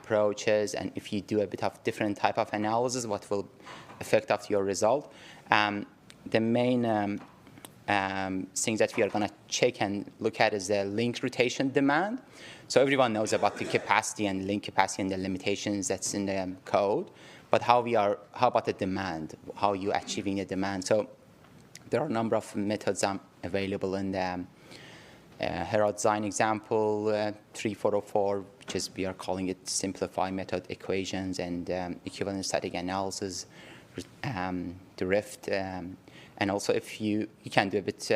approaches, and if you do a bit of different type of analysis, what will affect of your result. The main things that we are going to check and look at is the link rotation demand. So everyone knows about the capacity and link capacity and the limitations that's in the code, but how about the demand? How are you achieving the demand? So there are a number of methods available in the HERA design example 3404, which is, we are calling it simplified method equations and equivalent static analysis, drift, and also if you can do a bit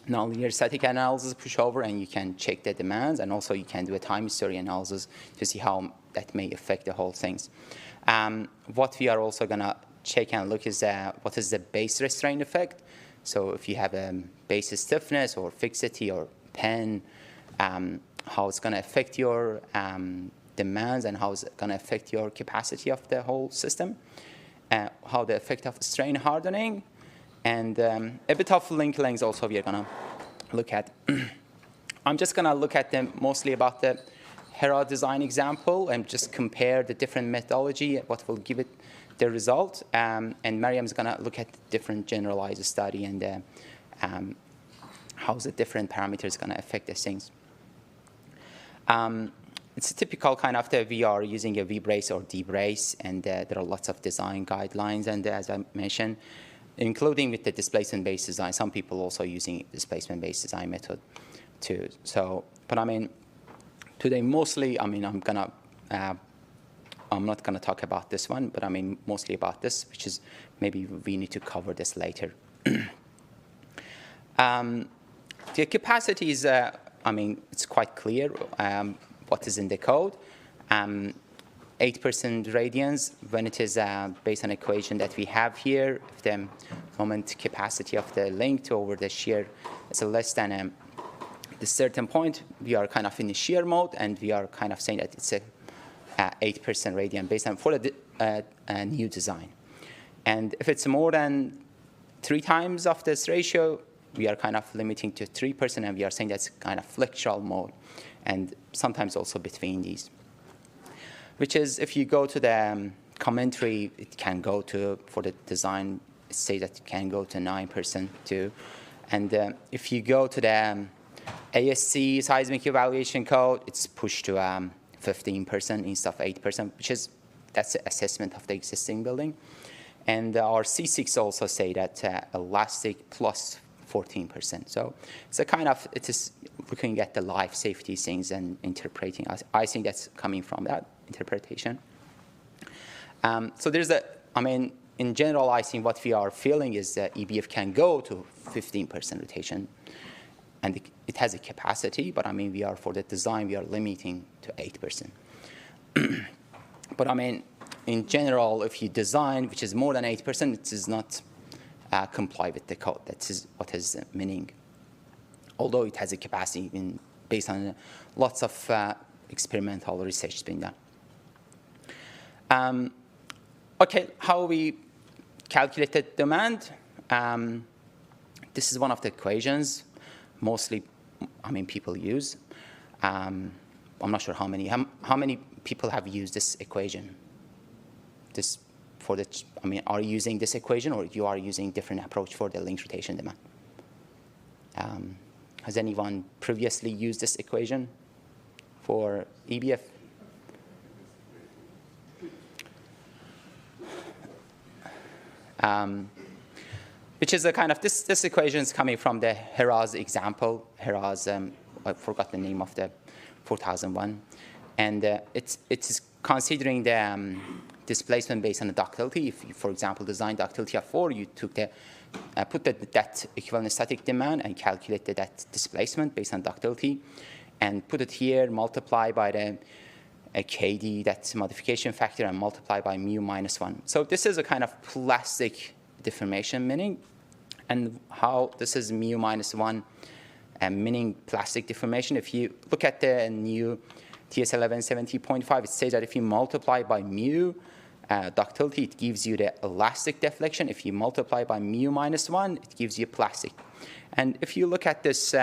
nonlinear static analysis pushover, and you can check the demands, and also you can do a time history analysis to see how that may affect the whole things. What we are also going to check and look is what is the base restraint effect. So if you have a base stiffness or fixity or pen, how it's going to affect your demands and how it's going to affect your capacity of the whole system, how the effect of strain hardening, and a bit of link length also we are going to look at. I'm just going to look at them mostly about the HERA design example and just compare the different methodology, what will give it the result. And Maryam's going to look at different generalized study and how the different parameters going to affect these things. It's a typical kind of the we are using a V-brace or D-brace, and there are lots of design guidelines, and as I mentioned, including with the displacement-based design. Some people also using displacement-based design method too. So, but I mean, today mostly, I mean, I'm not gonna talk about this one, but I mean mostly about this, which is maybe we need to cover this later. The capacity is, I mean, it's quite clear what is in the code. 8% radians when it is based on equation that we have here. If the moment capacity of the link over the shear is less than the certain point, we are kind of in the shear mode, and we are kind of saying that it's a 8% radian based on for a new design. And if it's more than 3 times of this ratio, we are kind of limiting to 3%, and we are saying that's kind of flexural mode, and sometimes also between these. Which is, if you go to the commentary, it can go to, for the design, it says that it can go to 9% too. And if you go to the ASC seismic evaluation code, it's pushed to 15% instead of 8%, which is, that's the assessment of the existing building. And our C6 also say that elastic plus 14%. So it's a kind of, it is looking at the life safety things and interpreting. I think that's coming from that interpretation. So there's a, I mean, in general, I think what we are feeling is that EBF can go to 15% rotation, and it has a capacity, but I mean, we are, for the design, we are limiting to 8%. But I mean, in general, if you design, which is more than 8%, it does not comply with the code. That is what is meaning. Although it has a capacity based on lots of experimental research being done. Okay, how we calculated demand. This is one of the equations mostly, I mean, people use. I'm not sure how many people have used this equation. This for the, I mean, are you using this equation, or you are using different approach for the link rotation demand? Has anyone previously used this equation for EBF? Which is a kind of, this equation is coming from the HERA's example. HERA's, I forgot the name of the 4001. And it is considering the displacement based on the ductility. If you, for example, design ductility of 4, you took the, put that equivalent static demand and calculated that displacement based on ductility, and put it here, multiply by the KD, that's modification factor, and multiply by mu minus 1. So this is a kind of plastic deformation meaning, and how this is mu minus 1 meaning plastic deformation. If you look at the new TS 1170.5, it says that if you multiply by mu ductility, it gives you the elastic deflection. If you multiply by mu minus 1, it gives you plastic. And if you look at this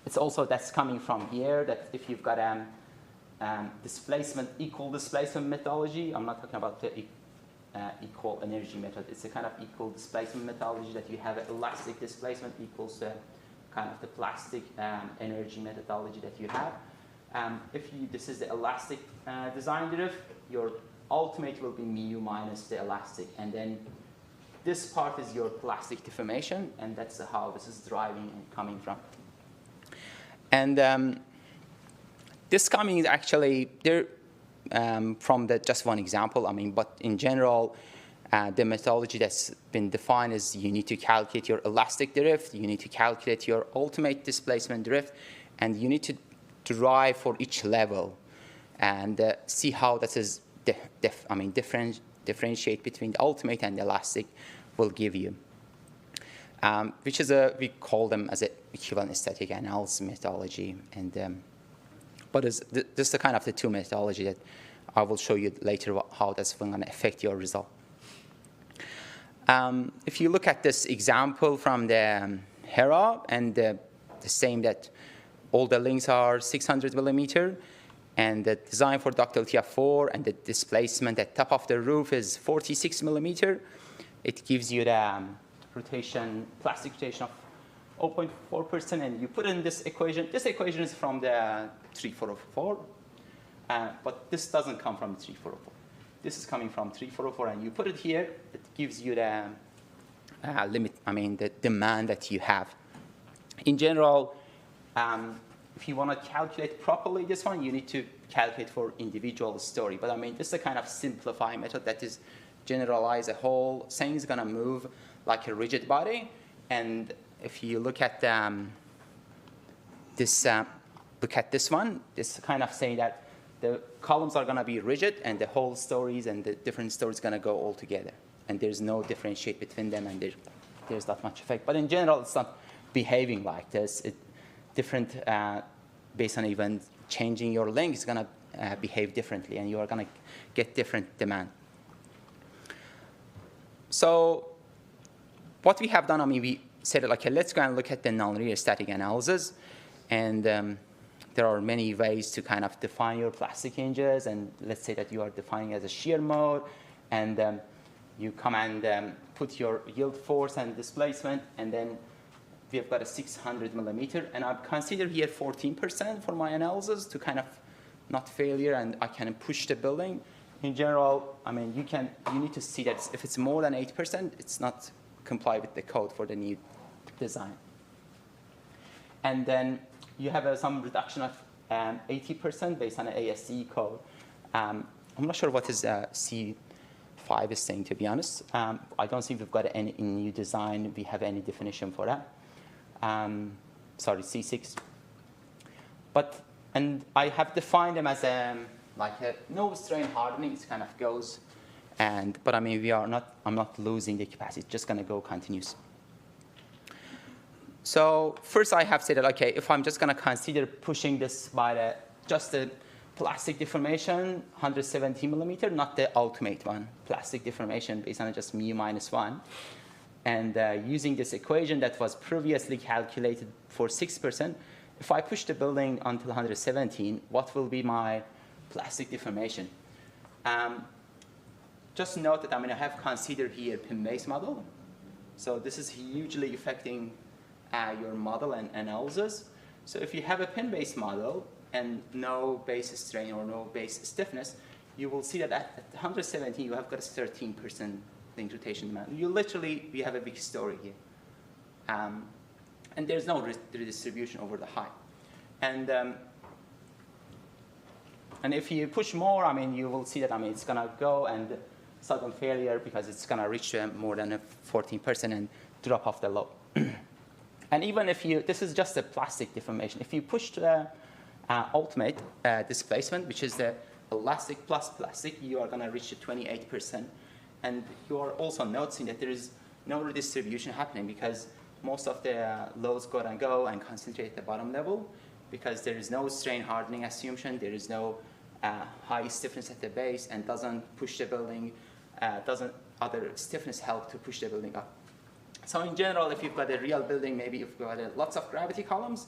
it's also that's coming from here, that if you've got displacement, equal displacement methodology, I'm not talking about the equal energy method. It's a kind of equal displacement methodology that you have elastic displacement equals kind of the plastic energy methodology that you have. This is the elastic design derivative, your ultimate will be mu minus the elastic. And then this part is your plastic deformation, and that's how this is driving and coming from. And this coming is actually there from just one example. I mean, but in general, the methodology that's been defined is you need to calculate your elastic drift, you need to calculate your ultimate displacement drift, and you need to derive for each level and see how that is differentiate between the ultimate and the elastic will give you, which is we call them as an equivalent static analysis methodology. And but this is the kind of the two methodology that I will show you later how that's going to affect your result. If you look at this example from the HERA, and the same that all the links are 600 millimeter, and the design for ductility of 4, and the displacement at top of the roof is 46 millimeter, it gives you the rotation, plastic rotation of 0.4%, and you put in this equation. This equation is from the 3404, but this doesn't come from 3404. This is coming from 3404, and you put it here. It gives you the the demand that you have. In general, if you want to calculate properly this one, you need to calculate for individual story. But I mean, this is a kind of simplified method that is generalize a whole thing is going to move like a rigid body. And if you look at this one, this kind of saying that the columns are going to be rigid, and the whole stories and the different stories going to go all together. And there's no differentiate between them, and there's not much effect. But in general, it's not behaving like this. Different, based on even changing your length, is going to behave differently, and you are going to get different demand. So what we have done, I mean, we said, okay, let's go and look at the nonlinear static analysis. And there are many ways to kind of define your plastic hinges. And let's say that you are defining as a shear mode, and you come and put your yield force and displacement, and then we have got a 600 millimeter, and I've considered here 14% for my analysis to kind of not failure, and I can push the building. In general, I mean, you need to see that if it's more than 8%, it's not comply with the code for the new design. And then you have some reduction of 80% based on an ASCE code. I'm not sure what is C5 is saying, to be honest. I don't think we've got any in new design. We have any definition for that. Sorry, C6. And I have defined them as like a no strain hardening. It kind of goes, but I mean I'm not losing the capacity. It's just going to go continuous. So first I have said that, okay, if I'm just going to consider pushing this by just the plastic deformation, 170 millimeter, not the ultimate one, plastic deformation based on just mu minus 1. And using this equation that was previously calculated for 6%, if I push the building until 117, what will be my plastic deformation? Just note that I have considered here pin-based model. So this is hugely affecting your model and analysis. So if you have a pin-based model and no base strain or no base stiffness, you will see that at 117 you have got a 13% link rotation demand. We have a big story here. And there's no redistribution over the height. And if you push more, I mean, you will see that, it's going to go and sudden failure because it's going to reach more than 14% and drop off the low. And even if this is just a plastic deformation. If you push the ultimate displacement, which is the elastic plus plastic, you are going to reach 28%. And you are also noticing that there is no redistribution happening because most of the loads go and concentrate at the bottom level because there is no strain hardening assumption, there is no high stiffness at the base, and doesn't push the building, doesn't other stiffness help to push the building up. So in general, if you've got a real building, maybe you've got lots of gravity columns,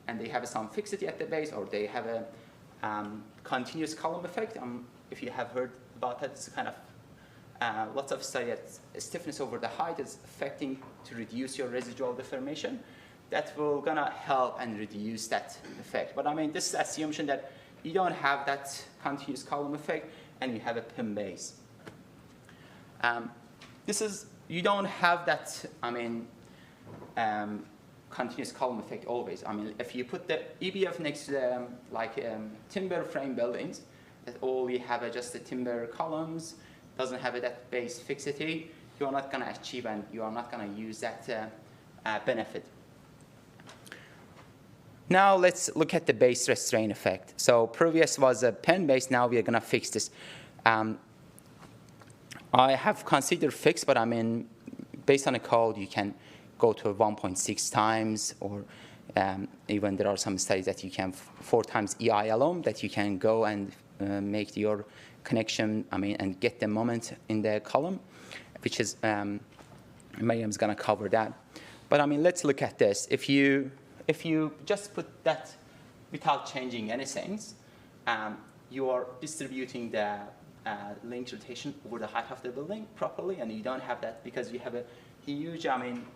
and they have some fixity at the base, or they have a continuous column effect. If you have heard about that, it's kind of lots of study that stiffness over the height is affecting to reduce your residual deformation. That will gonna help and reduce that effect. But I mean, this is assumption that you don't have that continuous column effect and you have a pin base. You don't have that, I mean, continuous column effect always. I mean, if you put the EBF next to the timber frame buildings, that all you have are just the timber columns, doesn't have that base fixity, you are not going to achieve and you are not going to use that benefit. Now let's look at the base restraint effect. So previous was a pen base, now we are going to fix this. I have considered fixed, but I mean, based on a code, you can go to 1.6 times, or even there are some studies that you can 4 times EI alone, that you can go and make your connection, I mean, and get the moment in the column, which is, Maryam's going to cover that. But I mean, let's look at this. If you just put that without changing anything, you are distributing the link rotation over the height of the building properly, and you don't have that because you have a huge, I mean,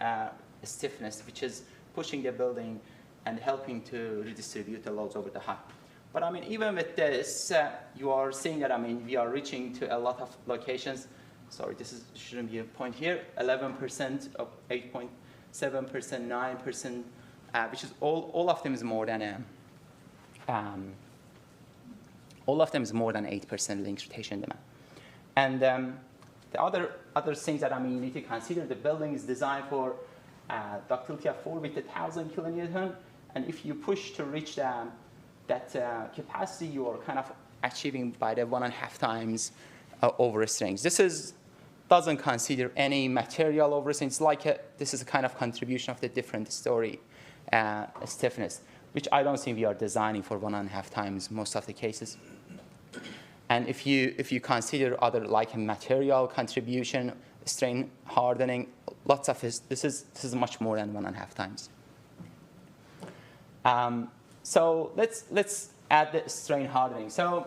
stiffness, which is pushing the building and helping to redistribute the loads over the height. But I mean, even with this, you are seeing that, I mean, we are reaching to a lot of locations. Sorry, shouldn't be a point here. 11% of 8.7%, 9%, which is all of them is more than all of them is more than 8% link rotation demand. And the other things that, I mean, you need to consider, the building is designed for ductility of 4 with 1,000 kilonewton, and if you push to reach that capacity, you are kind of achieving by the 1.5 times overstrings. This doesn't consider any material overstrings. This is a kind of contribution of the different story stiffness, which I don't think we are designing for 1.5 times most of the cases. And if you consider other like a material contribution, strain hardening, lots of this is much more than 1.5 times. So let's add the strain hardening. So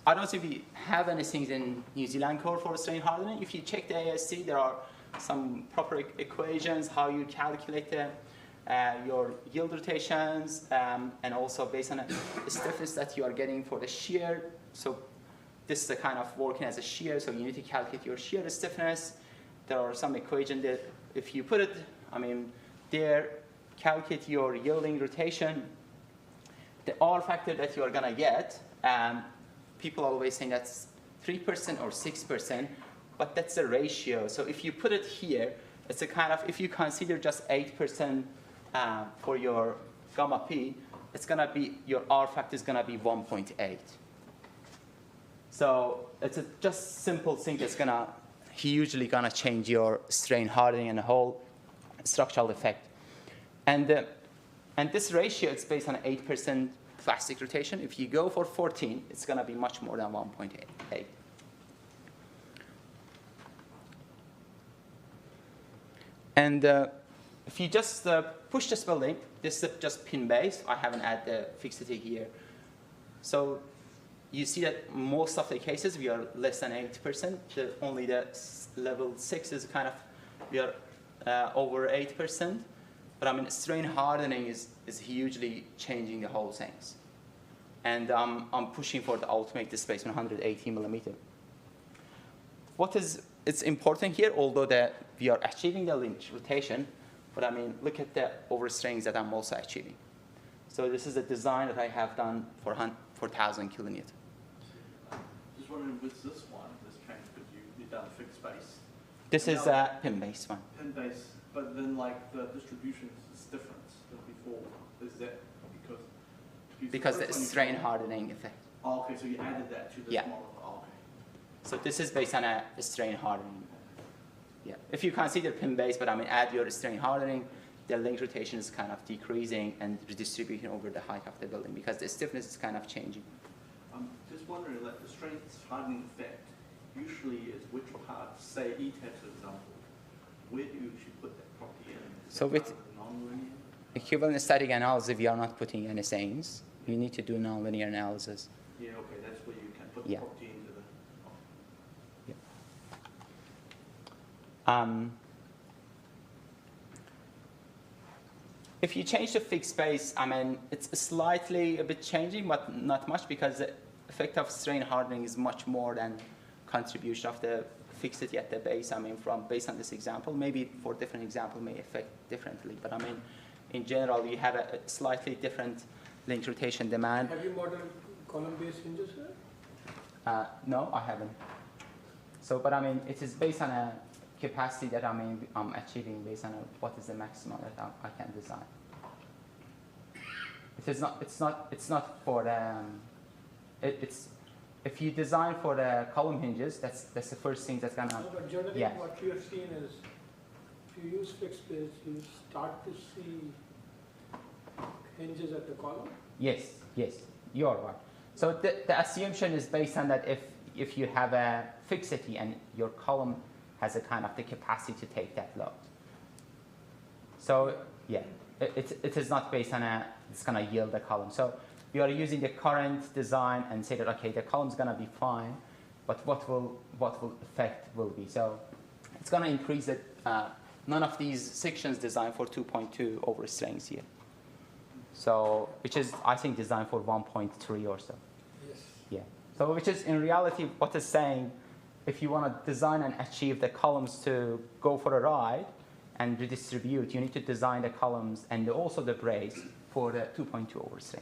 I don't think we have anything in New Zealand code for strain hardening. If you check the ASC, there are some proper equations how you calculate your yield rotations, and also based on the stiffness that you are getting for the shear. So this is the kind of working as a shear, so you need to calculate your shear stiffness. There are some equations that if you put it, I mean, there, calculate your yielding rotation, the R factor that you are going to get, people are always saying that's 3% or 6%, but that's a ratio. So if you put it here, it's a kind of, if you consider just 8% for your gamma P, it's going to be, your R factor is going to be 1.8. So it's a just simple thing that's going to hugely going to change your strain hardening and the whole structural effect. And this ratio is based on 8% plastic rotation. If you go for 14, it's going to be much more than 1.8. And if you just push this building, this is just pin base. I haven't added the fixity here. So you see that most of the cases we are less than 8%. Only the level 6 is kind of, we are over 8%. But I mean, strain hardening is hugely changing the whole things. And I'm pushing for the ultimate displacement 180 millimeter. It's important here, although that we are achieving the link rotation, but I mean, look at the overstrings that I'm also achieving. So this is a design that I have done for 1,000 kilonewton. Just wondering, with this one, this change, because you've done fixed base. This is a pin-based one. Pin-based, but then like the distribution is different than before. Is that because the strain hardening effect. Oh, okay, so you added that to this model. Oh, okay. So this is based on a strain hardening. Yeah. If you consider pin-based, but I mean, add your strain hardening, the link rotation is kind of decreasing and redistributing over the height of the building because the stiffness is kind of changing. I'm just wondering, like the strain hardening effect usually is which part, say ETAT, for example, where do you usually put that property in? So with nonlinear? equivalent static analysis, we are not putting any sayings. You need to do nonlinear analysis. Yeah, okay, that's where you can put Yeah. the property into the... If you change the fixed base, I mean, it's slightly a bit changing, but not much, because the effect of strain hardening is much more than contribution of the fixity at the base. I mean, based on this example, maybe for different example may affect differently, but I mean, in general, you have a slightly different link rotation demand. Have you modeled column-based hinges here? No, I haven't. So, but I mean, it is based on a capacity that I'm achieving based on what is the maximum that I can design. It is not. It's not for it's. If you design for the column hinges, that's the first thing that's gonna. No, but generally, yeah. what we have seen is, if you use fixed base, you start to see hinges at the column. Yes, you're right. So the assumption is based on that if you have a fixity and your column has a kind of the capacity to take that load. So yeah, it is not based on it's going to yield the column. So we are using the current design and say that, okay, the column's going to be fine, but what will effect will be. So it's going to increase it. None of these sections designed for 2.2 overstrains here. So, which is, I think, designed for 1.3 or so. Yes. Yeah. So, which is in reality what it's saying, if you want to design and achieve the columns to go for a ride and redistribute, you need to design the columns and also the brace for the 2.2 overstrains.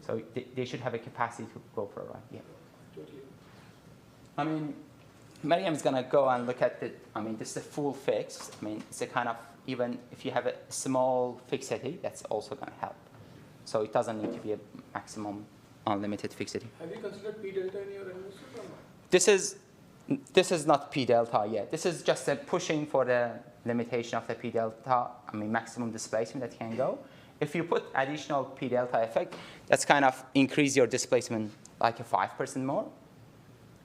So they should have a capacity to go for a ride. Yeah. Totally. I mean, Maryam's going to go and look at this is a full fix. I mean, it's a kind of, even if you have a small fixity, that's also going to help. So it doesn't need to be a maximum unlimited fixity. Have you considered P delta in your analysis or not? This is not P delta yet. This is just a pushing for the limitation of the P delta, maximum displacement that can go. If you put additional P delta effect, that's kind of increase your displacement like a 5% more,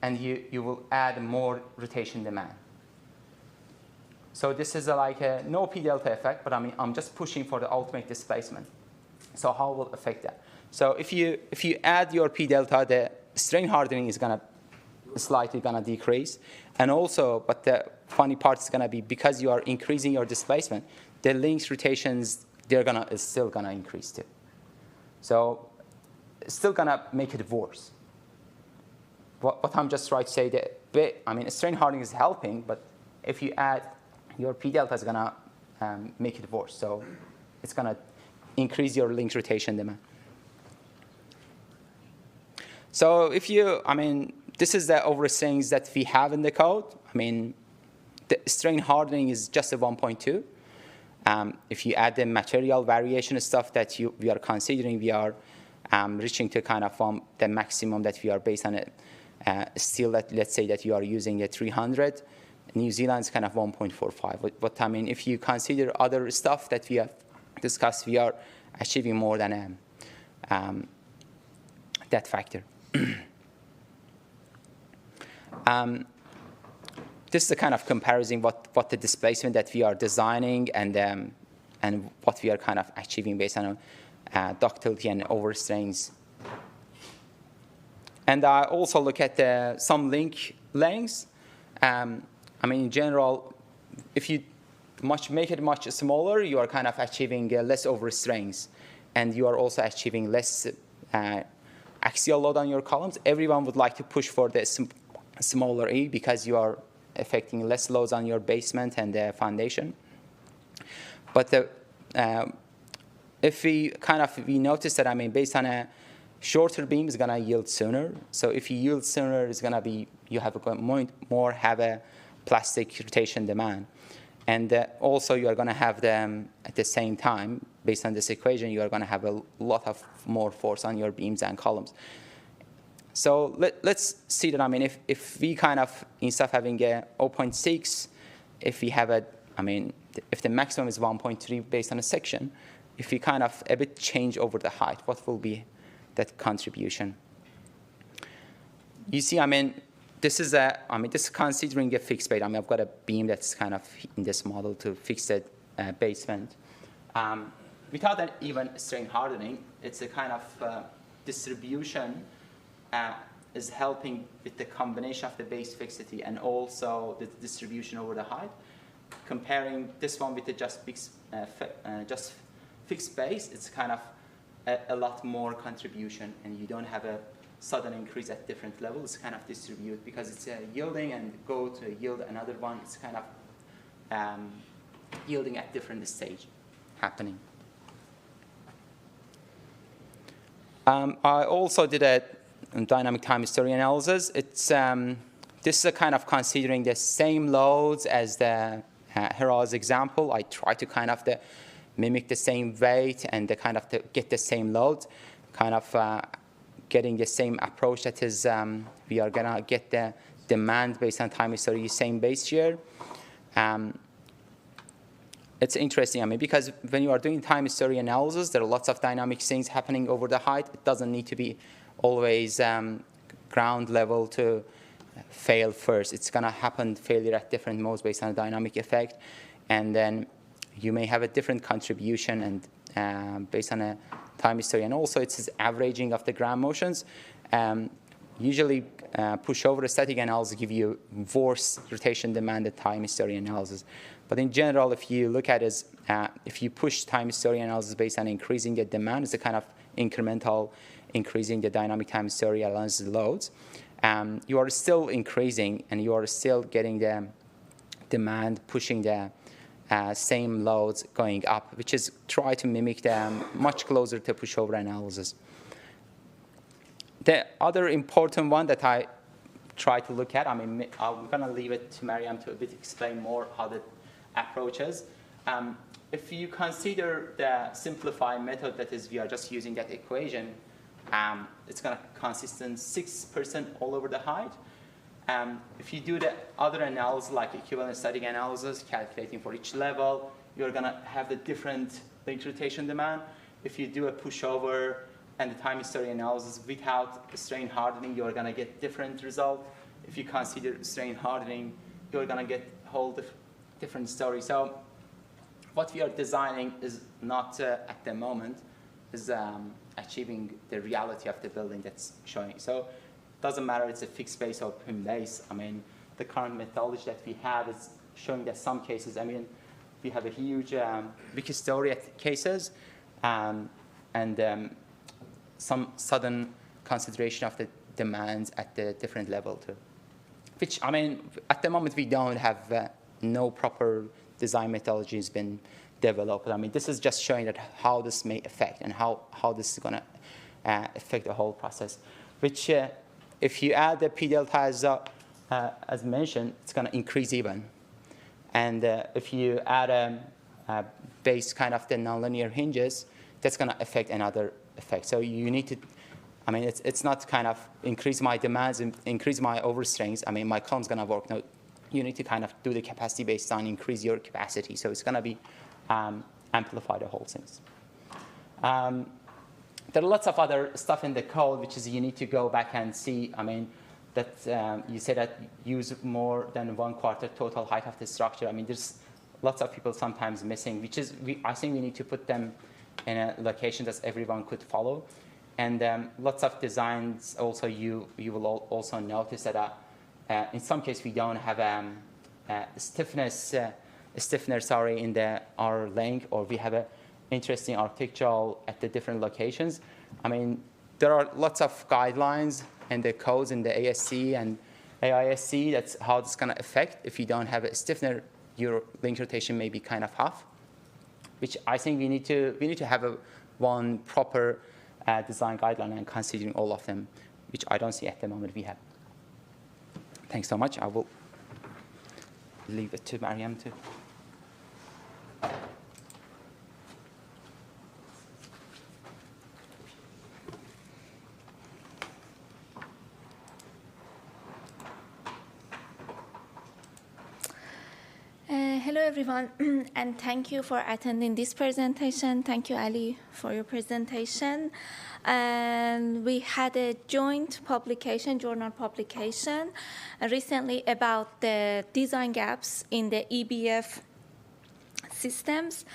and you will add more rotation demand. So this is like a no P delta effect, but I'm just pushing for the ultimate displacement. So how will it affect that? So if you add your P delta, the strain hardening is slightly gonna decrease, and also, but the funny part is gonna be because you are increasing your displacement, the links rotations is still gonna increase too. So it's still gonna make it worse. What I'm just trying to say that strain hardening is helping, but if you add your P delta is gonna make it worse. So it's gonna increase your link rotation demand. So if this is the overstrains that we have in the code. The strain hardening is just a 1.2. If you add the material variation stuff that we are considering, we are reaching to kind of the maximum that we are based on it. Still, let's say that you are using a 300. New Zealand is kind of 1.45. But if you consider other stuff that we have discussed, we are achieving more than that factor. This is the kind of comparison what the displacement that we are designing and what we are kind of achieving based on ductility and overstrains. And I also look at some link lengths. In general, if you make it much smaller, you are kind of achieving less overstrains, and you are also achieving less axial load on your columns. Everyone would like to push for the smaller E because you are affecting less loads on your basement and the foundation. But if we notice that based on a shorter beam is gonna yield sooner. So if you yield sooner, it's gonna be you have a plastic rotation demand, and also you are gonna have them at the same time. Based on this equation, you are gonna have a lot of more force on your beams and columns. So let's see that, if we kind of, instead of having a 0.6, if we have if the maximum is 1.3 based on a section, if we kind of a bit change over the height, what will be that contribution? You see, this is this is considering a fixed base. I've got a beam that's kind of in this model to fix the basement. without even strain hardening, it's a kind of distribution is helping with the combination of the base fixity and also the distribution over the height. Comparing this one with the just fixed base, it's kind of a lot more contribution, and you don't have a sudden increase at different levels. It's kind of distribute because it's yielding and go to yield another one. It's kind of yielding at different stage happening. I also did a dynamic time history analysis. It's this is a kind of considering the same loads as the HERA's example. I try to kind of mimic the same weight and get the same load, kind of getting the same approach. That is, we are gonna get the demand based on time history, same base shear. It's interesting, I mean, because when you are doing time history analysis, there are lots of dynamic things happening over the height. It doesn't need to be always ground level to fail first. It's going to happen failure at different modes based on a dynamic effect. And then you may have a different contribution and based on a time history. And also it's averaging of the ground motions. Usually pushover static analysis give you worse rotation demanded time history analysis. But in general, if you look at it, if you push time history analysis based on increasing the demand, it's a kind of incremental increasing the dynamic time history analysis loads. You are still increasing, and you are still getting the demand pushing the same loads going up, which is try to mimic them much closer to pushover analysis. The other important one that I try to look at, I mean, I'm going to leave it to Maryam to a bit explain more how the approach is. If you consider the simplified method, that is, we are just using that equation, it's going to consist in 6% all over the height. If you do the other analysis, like equivalent static analysis, calculating for each level, you're going to have the different link rotation demand. If you do a pushover and the time history analysis without strain hardening, you're going to get different result. If you consider strain hardening, you're going to get whole different story. So what we are designing is not at the moment is achieving the reality of the building that's showing. So it doesn't matter it's a fixed base or pin base. I mean, the current methodology that we have is showing that some cases, I mean, we have a huge big story cases and some sudden consideration of the demands at the different level too. Which, I mean, at the moment we don't have no proper design methodology has been developed. I mean, this is just showing that how this may affect and how this is going to affect the whole process. Which, if you add the P delta as mentioned, it's going to increase even. And if you add a base kind of the nonlinear hinges, that's going to affect another effect. So you need to, I mean, it's not kind of increase my demands and increase my overstrains. I mean, my column's going to work. No, you need to kind of do the capacity based on increase your capacity. So it's going to be amplify the whole things. There are lots of other stuff in the code, which is you need to go back and see. I mean, that you say that use more than 1/4 total height of the structure. I mean, there's lots of people sometimes missing, which is I think we need to put them in a location that everyone could follow. And lots of designs also you will also notice that in some cases we don't have stiffness in our length, or we have a interesting architectural at the different locations. I mean, there are lots of guidelines and the codes in the ASC and AISC. That's how it's going to affect. If you don't have a stiffener, your link rotation may be kind of half, which I think we need to have one proper design guideline and considering all of them, which I don't see at the moment we have. Thanks so much. I will leave it to Maryam to. Hello, everyone, and thank you for attending this presentation. Thank you, Ali, for your presentation. And we had a joint publication, journal publication, recently about the design gaps in the EBF systems.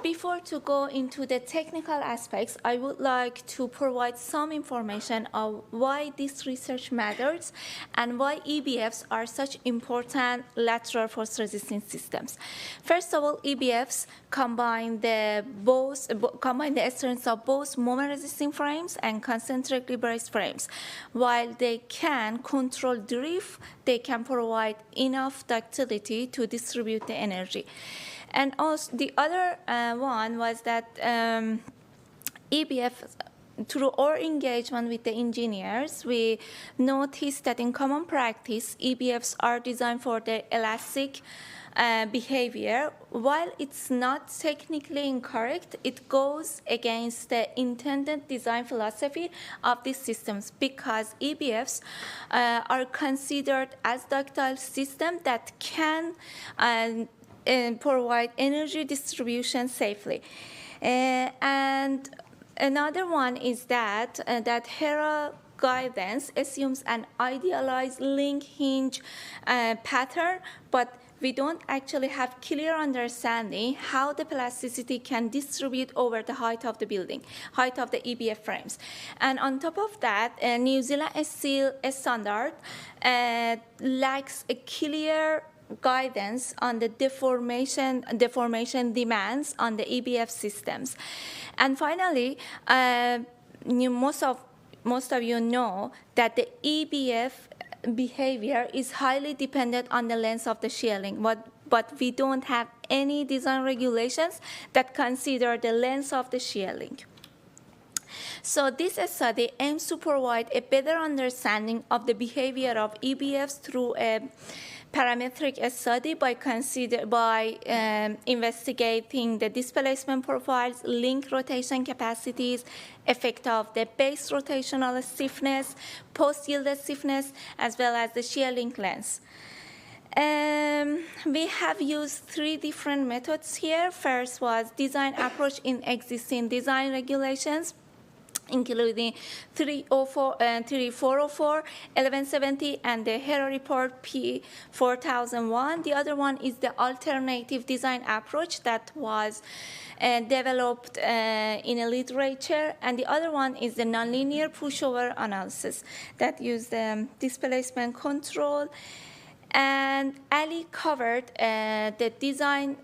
Before to go into the technical aspects, I would like to provide some information of why this research matters and why EBFs are such important lateral force resisting systems. First of all, EBFs combine the strengths of both moment resisting frames and concentrically braced frames. While they can control drift, they can provide enough ductility to distribute the energy. And also the other one was that EBF, through our engagement with the engineers, we noticed that in common practice, EBFs are designed for the elastic behavior. While it's not technically incorrect, it goes against the intended design philosophy of these systems because EBFs are considered as ductile systems that can provide energy distribution safely. And another one is that HERA guidance assumes an idealized link hinge pattern, but we don't actually have clear understanding how the plasticity can distribute over the height of the building, height of the EBF frames. And on top of that, New Zealand steel standard lacks a clear guidance on the deformation demands on the EBF systems. And finally, most of you know that the EBF behavior is highly dependent on the length of the shear link, but we don't have any design regulations that consider the length of the shear link. So this study aims to provide a better understanding of the behavior of EBFs through a parametric study by investigating the displacement profiles, link rotation capacities, effect of the base rotational stiffness, post-yielded stiffness, as well as the shear link length. We have used 3 different methods here. First was design approach in existing design regulations, including 3404, 1170, and the HERA report P4001. The other one is the alternative design approach that was developed in a literature, and the other one is the nonlinear pushover analysis that used displacement control. And Ali covered the design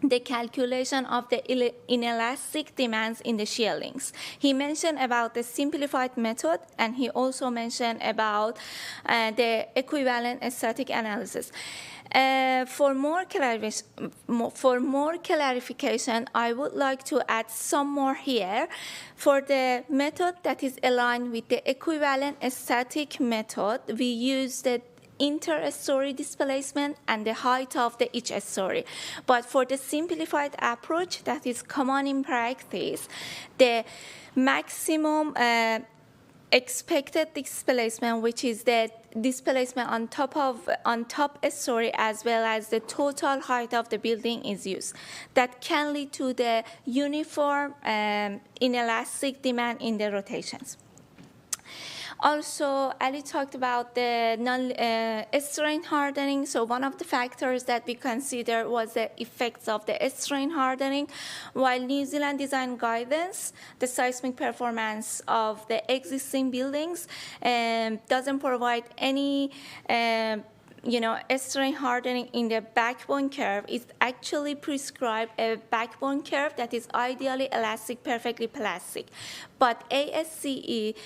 the calculation of the inelastic demands in the shear links. He mentioned about the simplified method, and he also mentioned about the equivalent static analysis. For more clarification, I would like to add some more here. For the method that is aligned with the equivalent static method, we use the inter-story displacement and the height of each story. But for the simplified approach that is common in practice, the maximum expected displacement, which is the displacement on top story as well as the total height of the building, is used. That can lead to the uniform inelastic demand in the rotations. Also, Ali talked about the strain hardening. So one of the factors that we consider was the effects of the strain hardening. While New Zealand design guidance, the seismic performance of the existing buildings doesn't provide any strain hardening in the backbone curve. It actually prescribed a backbone curve that is ideally elastic, perfectly plastic. But ASCE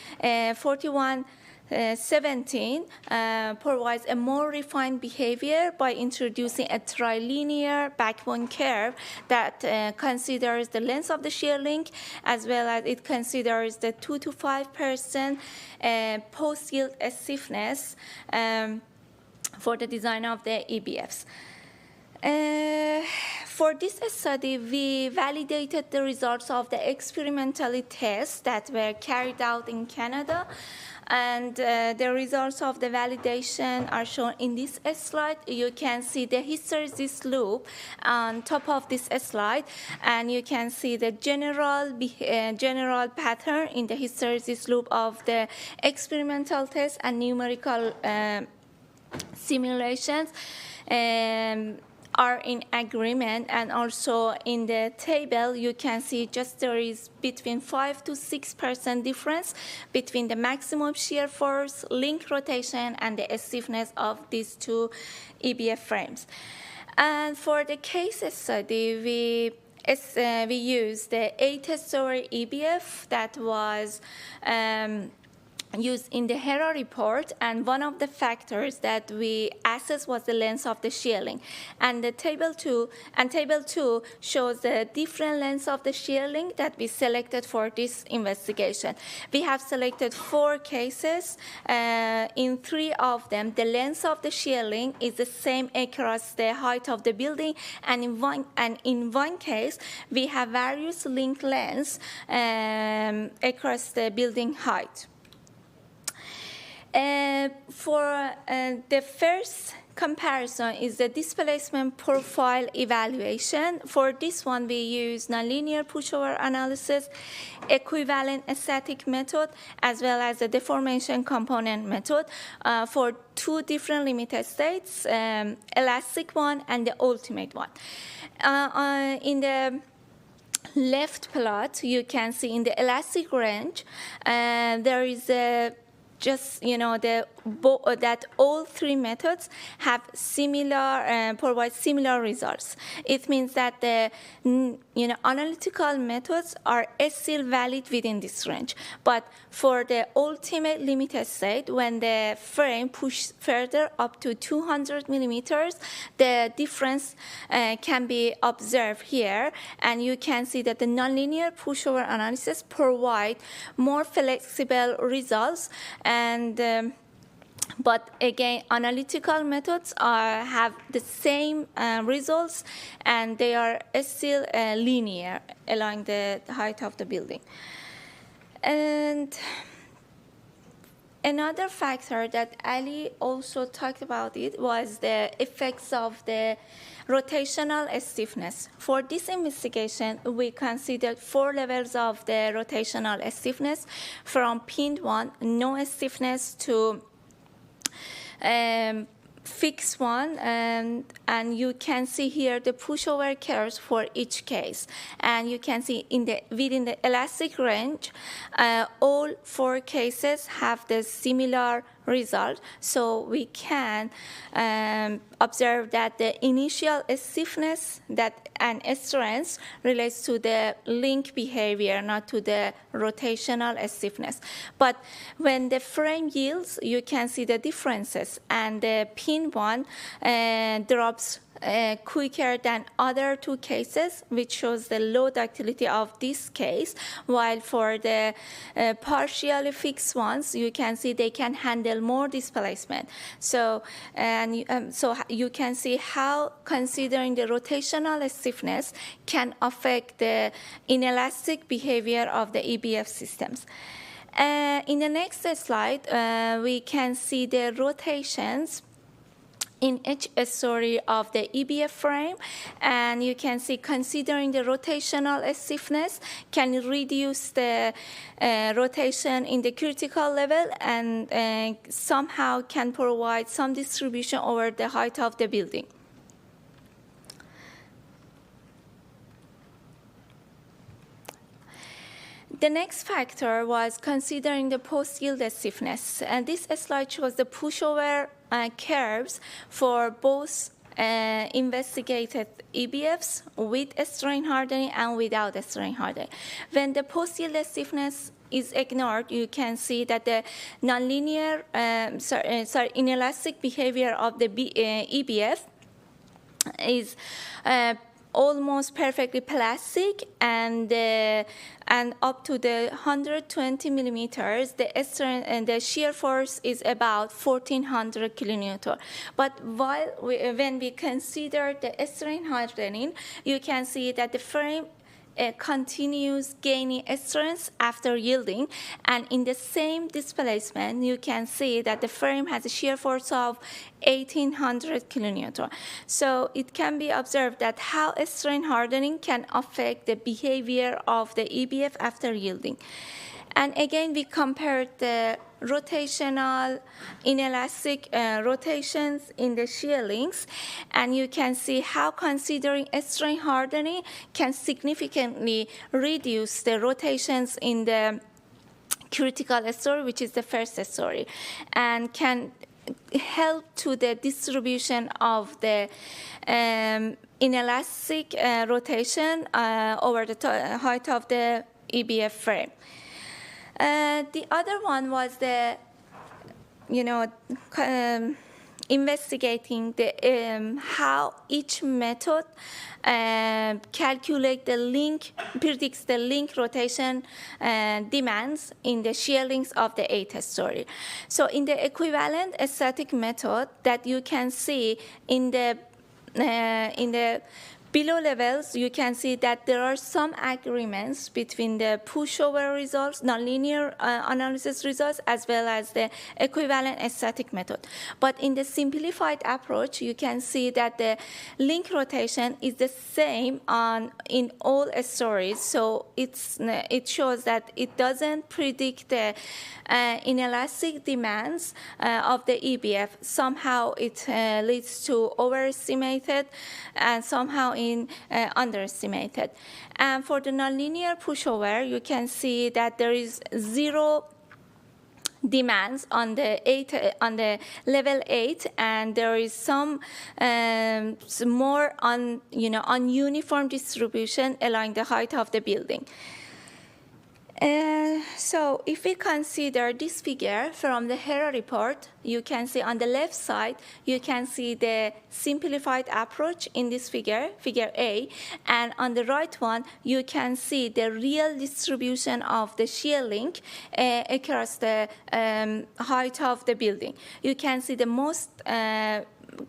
4117 provides a more refined behavior by introducing a trilinear backbone curve that considers the length of the shear link, as well as it considers the 2 to 5% post-yield stiffness for the design of the EBFs. For this study, we validated the results of the experimental tests that were carried out in Canada, and the results of the validation are shown in this slide. You can see the hysteresis loop on top of this slide, and you can see the general pattern in the hysteresis loop of the experimental test and numerical simulations. are in agreement, and also in the table you can see just there is between 5 to 6% difference between the maximum shear force, link rotation, and the stiffness of these two EBF frames. And for the case study, we used the 8-story EBF that was used in the HERA report, and one of the factors that we assessed was the length of the shear. And the table 2 shows the different lengths of the shear that we selected for this investigation. We have selected 4 cases. In 3 of them, the length of the shear is the same across the height of the building, and in one case, we have various link lengths across the building height. For the first comparison is the displacement profile evaluation. For this one, we use nonlinear pushover analysis, equivalent static method, as well as the deformation component method for 2 different limited states, elastic one and the ultimate one. In the left plot, you can see in the elastic range, there is a that all 3 methods have provide similar results. It means that the analytical methods are still valid within this range. But for the ultimate limited state, when the frame pushes further up to 200 millimeters, the difference can be observed here, and you can see that the nonlinear pushover analysis provide more flexible results. And but again, analytical methods have the same results, and they are still linear along the height of the building. And another factor that Ali also talked about it was the effects of the rotational stiffness. For this investigation, we considered 4 levels of the rotational stiffness, from pinned one, no stiffness, to fixed one, and you can see here the pushover curves for each case. And you can see within the elastic range, all 4 cases have the similar result. So we can observe that the initial stiffness and strength relates to the link behavior, not to the rotational stiffness. But when the frame yields, you can see the differences, and the pin one drops quicker than other 2 cases, which shows the low ductility of this case, while for the partially fixed ones, you can see they can handle more displacement. So you can see how considering the rotational stiffness can affect the inelastic behavior of the EBF systems. In the next slide, we can see the rotations in each story of the EBF frame, and you can see considering the rotational stiffness can reduce the rotation in the critical level, and somehow can provide some distribution over the height of the building. The next factor was considering the post-yield stiffness. And this slide shows the pushover curves for both investigated EBFs with strain hardening and without strain hardening. When the post-yield stiffness is ignored, you can see that the nonlinear, inelastic behavior of the EBF is almost perfectly plastic, and up to the 120 millimeters, the shear force is about 1,400 kilonewton. But when we consider the strain hardening, you can see that the frame continues gaining strength after yielding, and in the same displacement, you can see that the frame has a shear force of 1,800 kilonewton. So it can be observed that how strain hardening can affect the behavior of the EBF after yielding. And again, we compared the rotational inelastic rotations in the shear links, and you can see how considering strain hardening can significantly reduce the rotations in the critical story, which is the first story, and can help to the distribution of the inelastic rotation over the height of the EBF frame. The other one was the, investigating the how each method predicts the link rotation demands in the shear links of the 8th story. So in the equivalent static method that you can see in the below levels, you can see that there are some agreements between the pushover results, nonlinear analysis results, as well as the equivalent static method. But in the simplified approach, you can see that the link rotation is the same in all stories. So it shows that it doesn't predict the inelastic demands of the EBF. Somehow it leads to overestimated and somehow underestimated. And for the nonlinear pushover, you can see that there is 0 demands on the level 8, and there is some more ununiform distribution along the height of the building. So if we consider this figure from the HERA report, you can see on the left side, you can see the simplified approach in this figure, figure A, and on the right one, you can see the real distribution of the shear link across the height of the building. You can see the most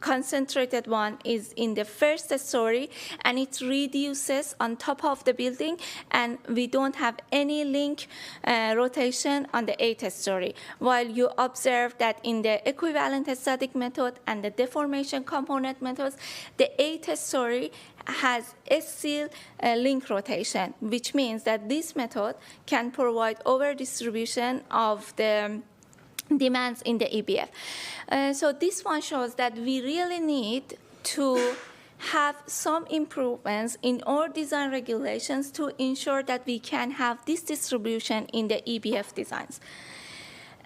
concentrated one is in the first story, and it reduces on top of the building, and we don't have any link rotation on the 8th story, while you observe that in the equivalent static method and the deformation component methods, the 8th story has a still link rotation, which means that this method can provide over distribution of the demands in the EBF. So this one shows that we really need to have some improvements in our design regulations to ensure that we can have this distribution in the EBF designs.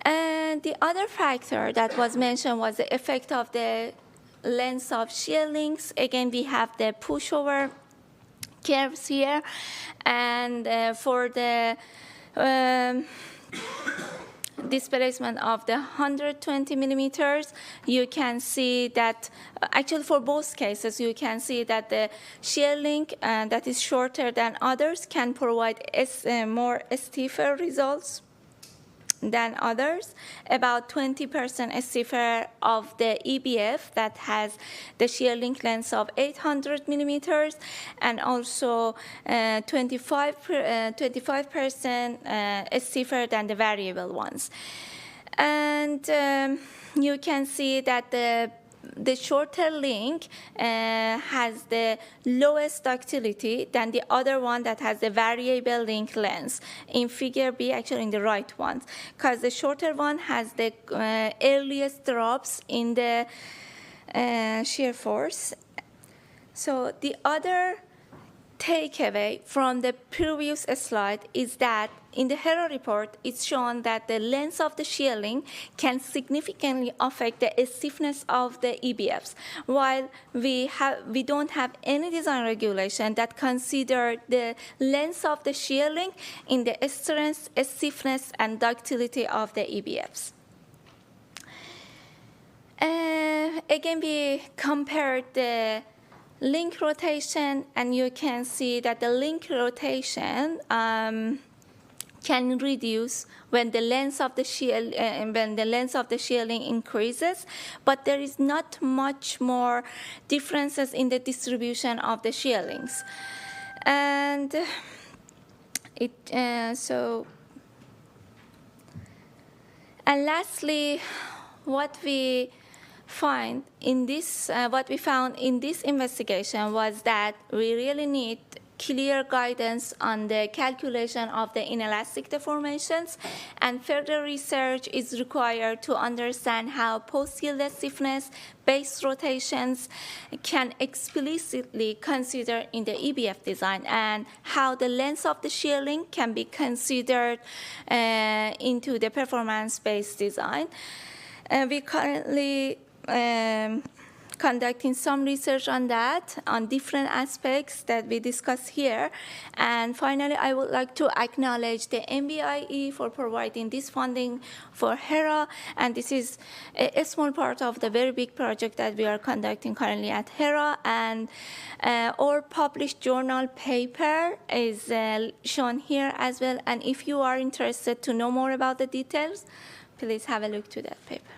And the other factor that was mentioned was the effect of the length of shear links. Again, we have the pushover curves here, and for the displacement of the 120 millimeters, you can see that, actually for both cases, you can see that the shear link that is shorter than others can provide more stiffer results than others, about 20% stiffer of the EBF that has the shear link length of 800 millimeters, and also 25% stiffer than the variable ones. And you can see that the shorter link has the lowest ductility than the other one that has the variable link length. In figure B, actually in the right one, because the shorter one has the earliest drops in the shear force. So the other takeaway from the previous slide is that in the HERA report, it's shown that the length of the shear link can significantly affect the stiffness of the EBFs, while we don't have any design regulation that consider the length of the shear link in the strength, stiffness, and ductility of the EBFs. Again, we compared the link rotation, and you can see that the link rotation can reduce when the length of the shear link increases, but there is not much more differences in the distribution of the shear links. And and lastly, what we found in this investigation was that we really need clear guidance on the calculation of the inelastic deformations, and further research is required to understand how post-yield stiffness base rotations can explicitly consider in the EBF design, and how the length of the shear link can be considered into the performance-based design. We currently conducting some research on that, on different aspects that we discuss here. And finally, I would like to acknowledge the MBIE for providing this funding for HERA. And this is a small part of the very big project that we are conducting currently at HERA. And our published journal paper is shown here as well. And if you are interested to know more about the details, please have a look to that paper.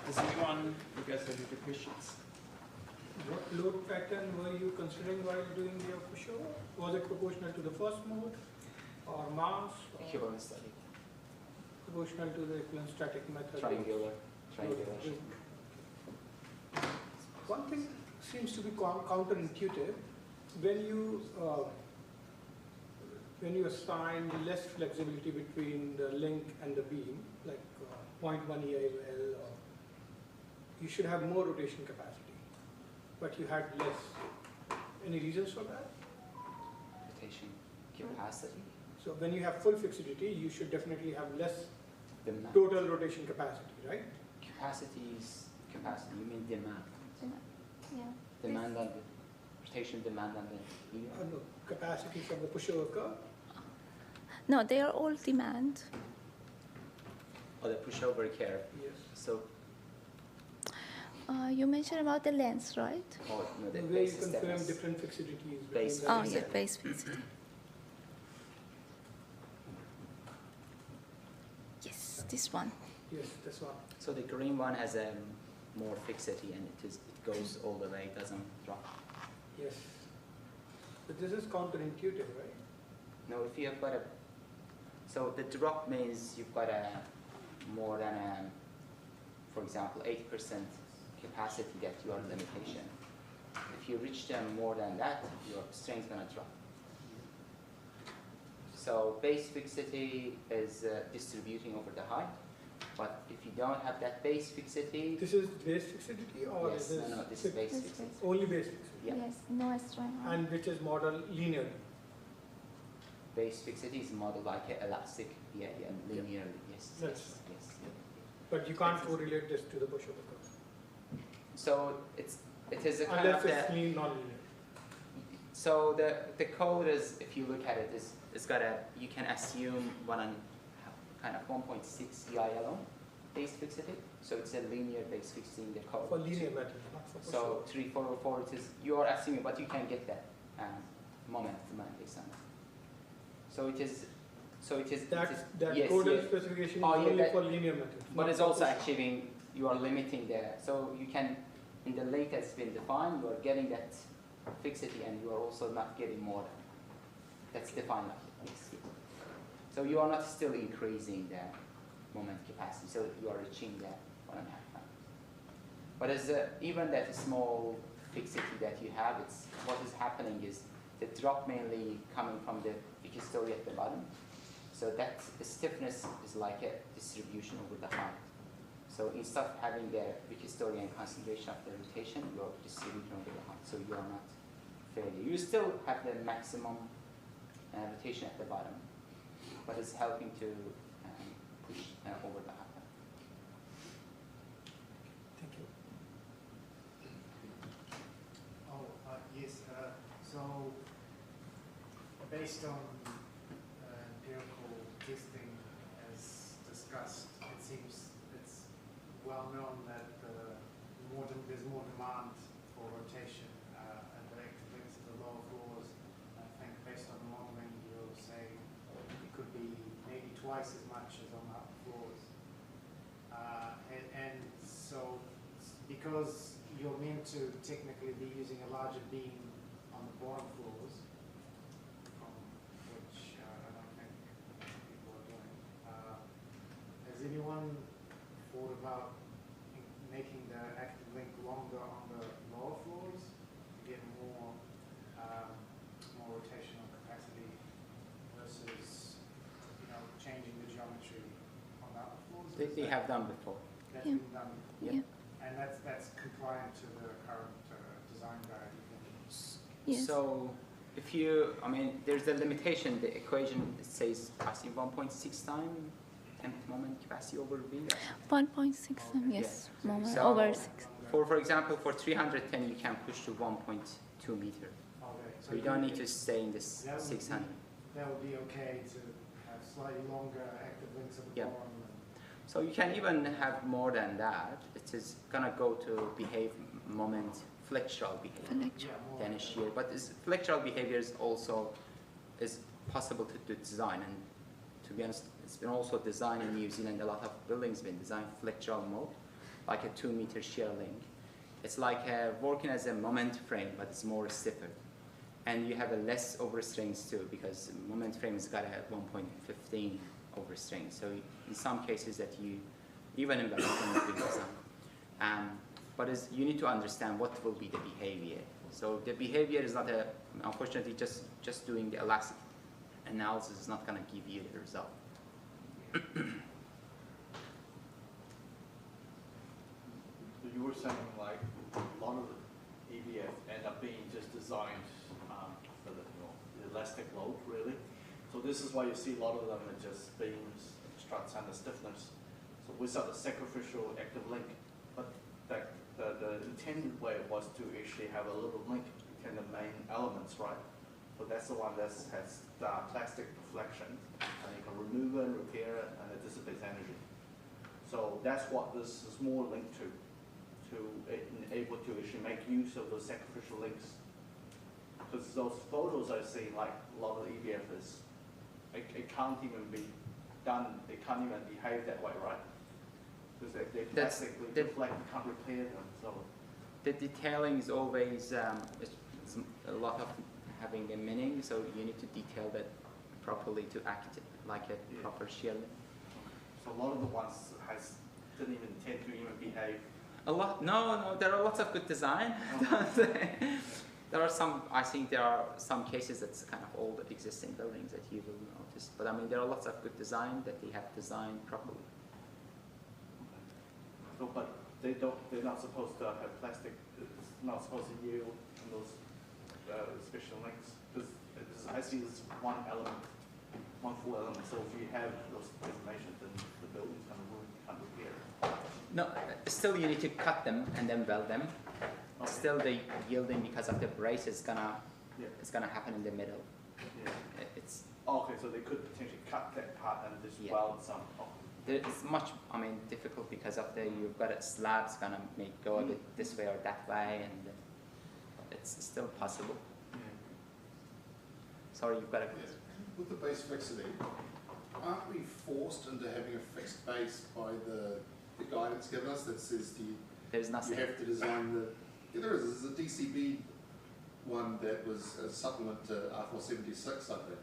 Does anyone, you guys have any questions? What load pattern were you considering while doing your pushover? Was it proportional to the first mode, or mass, or Equivalent study. proportional to the equivalent static method? Triangular. One thing seems to be counterintuitive. When you assign less flexibility between the link and the beam, like 0.1 EIL, you should have more rotation capacity, but you had less. Any reasons for that? Rotation capacity. So when you have full fixity, you should definitely have less Demand. total rotation capacity, right? Capacity is capacity. You mean demand? Yeah. Demand on the rotation demand on the medium? No, capacity from the pushover curve. No, they are all demand. Or the pushover curve. Yes. So, You mentioned about the length, right? or no, the The way you base confirm stiffness. different fixities. Base between Oh, the- yeah, base fixity. Yes, this one. Yes, that's one. So the green one has a more fixity, and it goes all the way, it doesn't drop. Yes. But this is counterintuitive, right? No, if you have got a, so the drop means you've got a more than a, for example, 8% capacity that you are limitation. If you reach them more than that, your strength gonna drop. So base fixity is distributing over the height, but if you don't have that base fixity, This is base fixity or yes, is this no, this is base This fixity. base. only base fixity? Yeah. Yes, no strength. And which is modeled linearly. Base fixity is modeled like an elastic, yeah, linearly, yes, That's- yes. But you can't correlate this to the pushover curve. So it is a kind Unless of it's the, non-linear. so the code is, if you look at it, it's got a, you can assume kind of 1.6 EIL base fixity. So it's a linear base fixity in the code. For linear method, not for pushover. So 3404, it is, you are assuming, but you can get that moment based on that. So it is, That yes, codal yes. specification is Oh, yeah, only that- for linear methods. But not it's for also pushover. achieving, you are limiting there. So you can, in the latest been defined, you are getting that fixity and you are also not getting more than. That's defined like this. So you are not still increasing the moment capacity, so you are reaching the 1.5 times. But as even that small fixity that you have, it's what is happening is the drop mainly coming from the story at the bottom. So that stiffness is like a distribution over the height. So instead of having the story and concentration of the rotation, you are distributing over the height. So you are not failure. You still have the maximum rotation at the bottom, but it's helping to push over the height. Thank you. Yes. So, based on empirical testing, as discussed, it seems it's well known that there's more demand for rotation at the lower floors. I think based on the modeling, you'll say it could be maybe twice as much as on the upper floors. And so, because you're meant to technically be using a larger beam on the bottom floors, which I don't think people are doing, anyone thought about making the active link longer on the lower floors to get more rotational capacity versus, changing the geometry on the upper floors? They have done before. That's Yeah. been done before. Yeah. And that's compliant to the current design guide. Yes. So if you, there's a limitation. The equation says, I see 1.6 times temp moment capacity over V. 1.6, yes, Yeah. moment So- over 6. For example, for 310, you can push to 1.2 meter. Okay. So you don't need to stay in this That would 600. That would be okay to have slightly longer active links at the Yeah. bottom. So you can even have more than that. It is gonna go to behave moment, flexural behavior More than a like shear. But this flexural behavior is also possible to do design. And to be honest, it's been also designed in New Zealand. A lot of buildings been designed flexural mode, like a 2-meter shear link. It's like working as a moment frame, but it's more stiffer. And you have a less overstrains too, because moment frame has got a 1.15 overstrain. So in some cases that even in Biographies design. But you need to understand what will be the behavior. So the behavior is not unfortunately, just doing the elastic analysis is not going to give you the result. So you were saying like a lot of the EBFs end up being just designed for the elastic load, really. So this is why you see a lot of them are just beams, struts, and the stiffness. So without the sacrificial active link, but the intended way was to actually have a little link between the main elements, right? So that's the one that has the plastic deflection, and you can remove it, repair it, and it dissipates energy. So that's what this is more linked to enable to actually make use of those sacrificial links. Because those photos I've seen, like a lot of the EBFs, it can't even be done, they can't even behave that way, right? Because they plastically deflect, you can't repair them, so. The detailing is always it's a lot of having a meaning, so you need to detail that properly to act like a proper shear link. So a lot of the ones didn't even intend to even behave. No, there are lots of good design. There are I think there are some cases that's kind of old existing buildings that you will notice. But there are lots of good design that they have designed properly. So, but they're not supposed to have plastic, it's not supposed to yield on those special links. Because I see this one element, one full element. So if you have those deformations, then the building's going to ruin, you can't repair it. No, still you need to cut them and then weld them. Okay. Still the yielding because of the brace is gonna Yeah. it's gonna happen in the middle. Yeah. It's Okay, so they could potentially cut that part and just Yeah. weld some. it's much difficult because of you've got a slab's gonna go a bit this way or that way, and it's still possible. Yeah. Sorry, you've got a With the base fixity, aren't we forced into having a fixed base by the guidance given us that says there's you nothing. have to design there's a DCB one that was a supplement to R476, I think,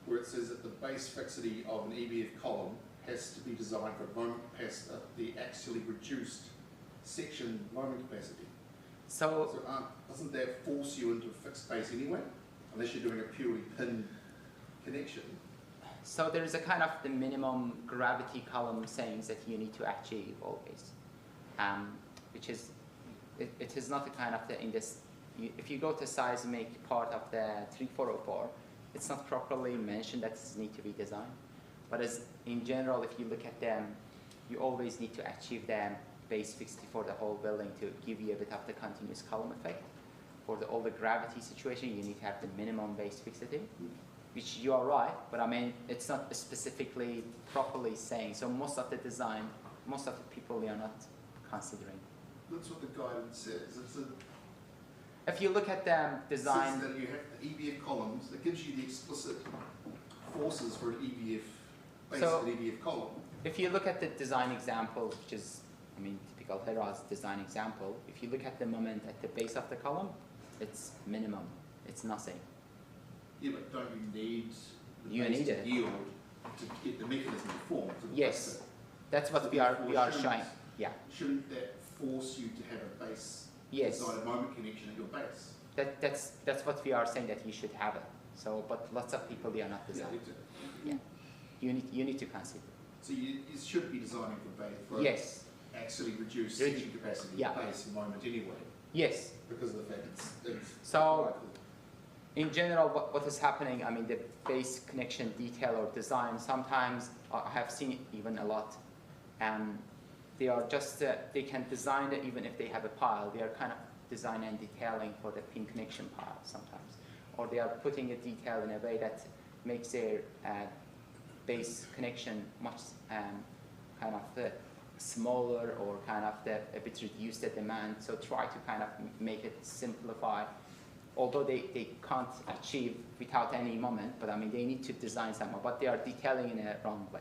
where it says that the base fixity of an EBF column has to be designed for moment capacity, the axially reduced section moment capacity. So Doesn't that force you into a fixed base anyway, unless you're doing a purely pin connection? So there is a kind of the minimum gravity column sayings that you need to achieve always, which is, it is not a kind of if you go to seismic part of the 3404, it's not properly mentioned that it needs to be designed. But as in general, if you look at them, you always need to achieve the base fixity for the whole building to give you a bit of the continuous column effect. For all the gravity situation, you need to have the minimum base fixity, which you are right, but it's not specifically properly saying. So most of the design, most of the people are not considering. That's what the guidance says. If you look at the design, It says that you have the EBF columns, it gives you the explicit forces for an EBF, base of an EBF column. if you look at the design example, which is, typical HERA's design example, if you look at the moment at the base of the column, it's minimum, it's nothing. Yeah, but don't you need the You base need to it. yield to get the mechanism to form? To Yes, That's what So we are therefore, showing. Yeah. Shouldn't that force you to have a base Yes. design moment connection at your base? That's what we are saying, that you should have it. So, but lots of people, they are not designing. Yeah. You need to consider. So you should be designing for base for Yes. actually reduce section capacity Yeah. base and moment anyway, Yes. because of the fact it's So, in general, what is happening, I mean, the base connection detail or design, sometimes I have seen even a lot, they are just, they can design it even if they have a pile. They are kind of designing and detailing for the pin connection pile sometimes. Or they are putting a detail in a way that makes their base connection much kind of smaller, or kind of a bit reduce the demand. So try to kind of make it simplify. Although they can't achieve without any moment, but I mean, they need to design somehow, but they are detailing in a wrong way.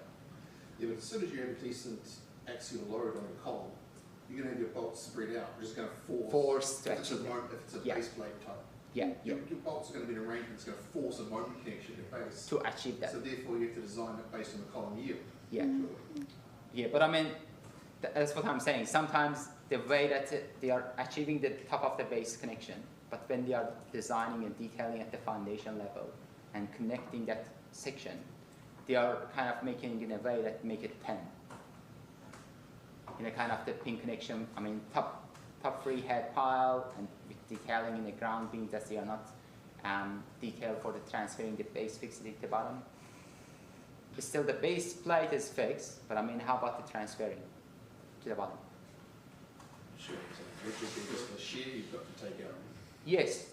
Yeah, but as soon as you have a decent axial load on a column, you're going to have your bolts spread out, which is going to force To if it's a, achieve if it's a Yeah. base plate type. Yeah, Your bolts are going to be an arrangement that's going to force a moment connection at base. to achieve that. So therefore you have to design it based on the column yield. Yeah. Yeah, but I mean, that's what I'm saying. Sometimes the way that they are achieving the top of the base connection, but when they are designing and detailing at the foundation level and connecting that section, they are kind of making in a way that make it 10. In a kind of the pin connection, I mean, top free head pile, and with detailing in the ground beam that they are not detailed for the transferring the base fixity to the bottom. Still, the base plate is fixed, but I mean, how about the transferring to the bottom? Sure. So which would be just the shear you've got to take out. Yes,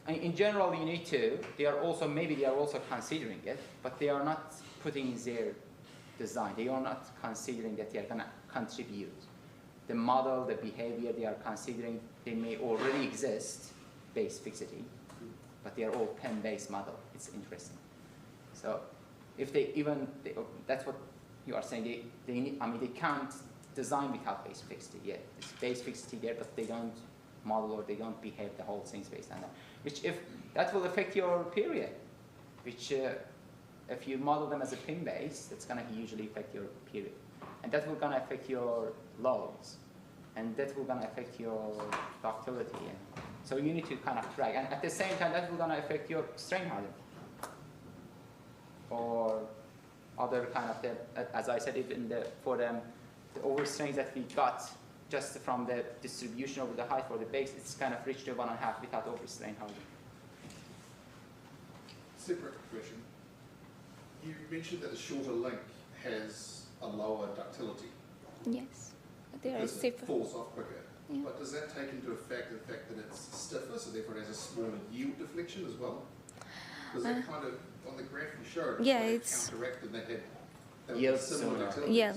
in general you need to. They are also, maybe they are also considering it, but they are not putting in their design. They are not considering that they are going to contribute. The model, the behavior, they are considering they may already exist, base fixity, but they are all pen-based model. It's interesting. So if they even, that's what you are saying, they need, I mean, they can't design without base fixity yet. It's base fixity there, but they don't model or they don't behave the whole things based on that. Which if, that will affect your period, which if you model them as a pin base, that's gonna usually affect your period. And that will gonna affect your loads. And that will gonna affect your ductility. And so you need to kind of track. And at the same time, that will gonna affect your strain hardening. Or other kind of, as I said, even for the overstrains that we got just from the distribution over the height for the base, it's kind of reached to 1.5 without overstrain hardening. Separate question. You mentioned that the shorter link has a lower ductility Yes, they are because it stiffer. falls off quicker. Yeah. But does that take into effect the fact that it's stiffer, so therefore it has a smaller yield deflection as well? Because that kind of, on the graph you showed, Yeah, kind of it's- counteracted that had Yield similar similar. ductilities. Yeah.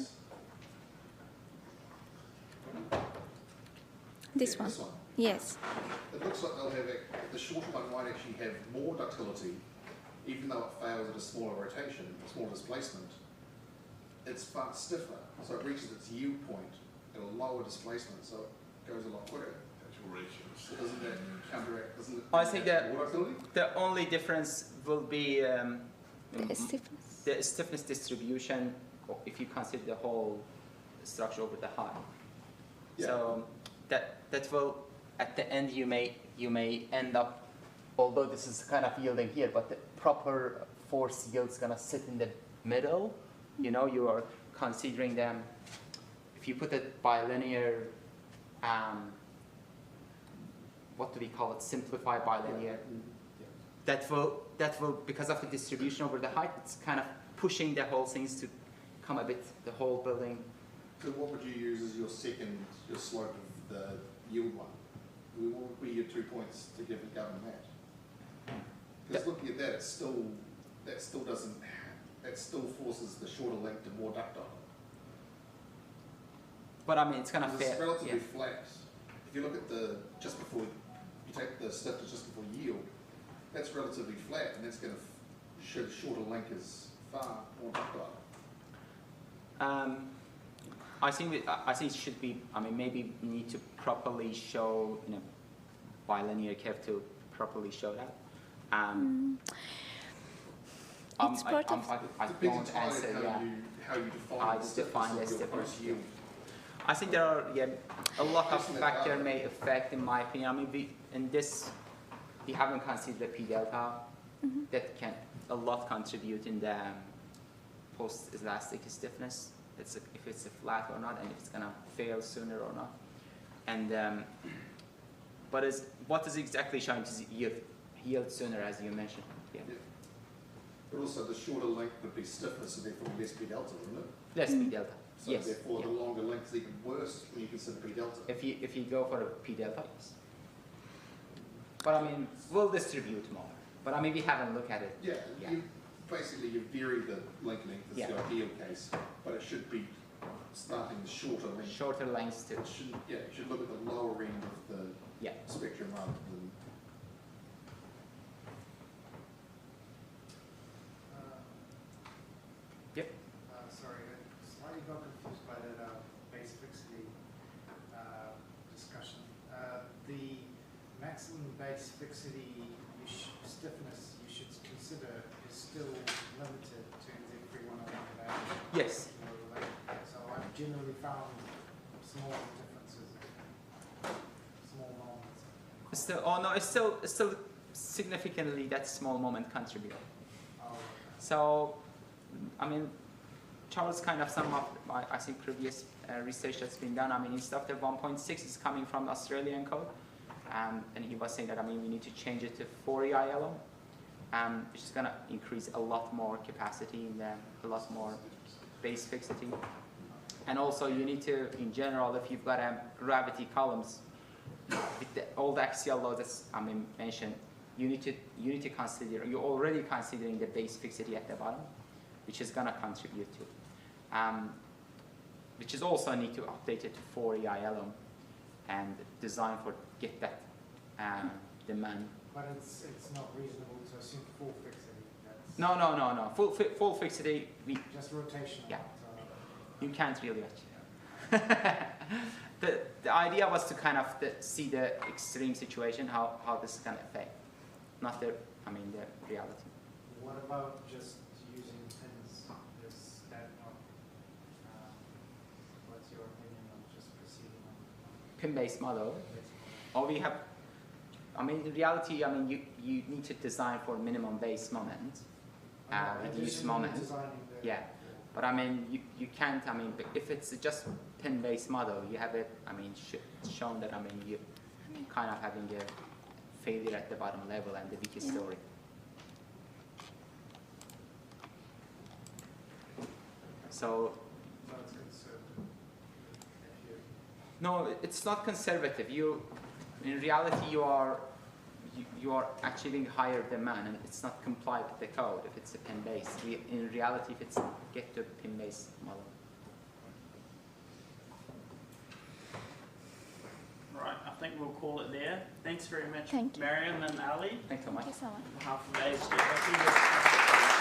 This Yeah, one. This one. Yes. It looks like they'll have, the shorter one might actually have more ductility, even though it fails at a smaller rotation, a smaller displacement. It's far stiffer, so it reaches its yield point at a lower displacement, so it goes a lot quicker. So doesn't that counteract, doesn't it? I think that more ductility? the only difference will be The stiffness. the stiffness distribution if you consider the whole structure over the height. Yeah. So that will, at the end, you may end up, although this is kind of yielding here, but the proper force yield is gonna sit in the middle. You know, you are considering them. If you put a bilinear, what do we call it? Simplified bilinear. That will, because of the distribution over the height, it's kind of pushing the whole things to come a bit, the whole building. So what would you use as your slope of the yield one? What would be your 2 points to govern that? Because looking at that, that still forces the shorter length to more ductile. But I mean, it's kind of Because fair. it's relatively Yeah. flat. If you look at just before, you take the stiffness just before yield, that's relatively flat, and that's going to show the shorter length is far more ductile. I think it should be. I mean, maybe we need to properly show, you know, bilinear curve to properly show that. It's part of. I Depends don't entirely answer. how Yeah. how you define How the it's stiffness defined of as your stiffness. post-yield. I think there are a lot of Isn't it factors hard? may affect, in my opinion. I mean, we haven't considered the P delta that can a lot contribute in the post-elastic stiffness. If it's a flat or not, and if it's gonna fail sooner or not. And but what is exactly showing is yield sooner, as you mentioned. Yeah. Yeah. But also the shorter length would be stiffness and therefore less P delta, wouldn't it? Less P delta. So Yes. therefore Yeah. the longer length is even worse when you consider P delta. If you go for a P delta, yes. But I mean, we'll distribute more. But I mean, we haven't looked at it. Yeah, Yeah. You vary the link length as Yeah. the ideal case, but it should be starting the shorter length. Shorter lengths too. It should, yeah, you should look at the lower end of the Yeah. spectrum rather than. Yep. Sorry, I slightly got confused by that base fixity discussion. The maximum base fixity stiffness you should consider is still limited to the 3101 value. Yes. So I've generally found small differences, small moments. It's still significantly that small moment contribute. Oh, okay. So, I mean, Charles kind of sum up, I think, previous research that's been done. I mean, instead of the 1.6 is coming from the Australian code. And he was saying that, I mean, we need to change it to 4 EILO, which is going to increase a lot more capacity and a lot more base fixity. And also, you need to, in general, if you've got gravity columns, with all the axial loads that's mentioned, you need to consider, you're already considering the base fixity at the bottom, which is going to contribute to, which is also need to update it to 4 EILO and design for get that demand. But it's not reasonable to assume full fixity. That's No. Full fixity, just rotational. Yeah. You can't really achieve. The idea was to kind of see the extreme situation, how this can affect, not the reality. What about just using pins? Is that not? What's your opinion on just proceeding on Pin-based model, this or we have, in reality, you need to design for minimum base moment, reduce moment. Yeah. But you can't, if it's just pin-based model, you have it, shown that, you kind of having a failure at the bottom level and the weakest story. So it's conservative. no, it's not conservative. In reality, you are achieving higher demand, and it's not complied with the code if it's a pin-based. In reality, if it's get to a pin-based model. Right, I think we'll call it there. Thanks very much, Thank you. Maryam and Ali. Thanks so much. Thank you so much. On behalf of ASD.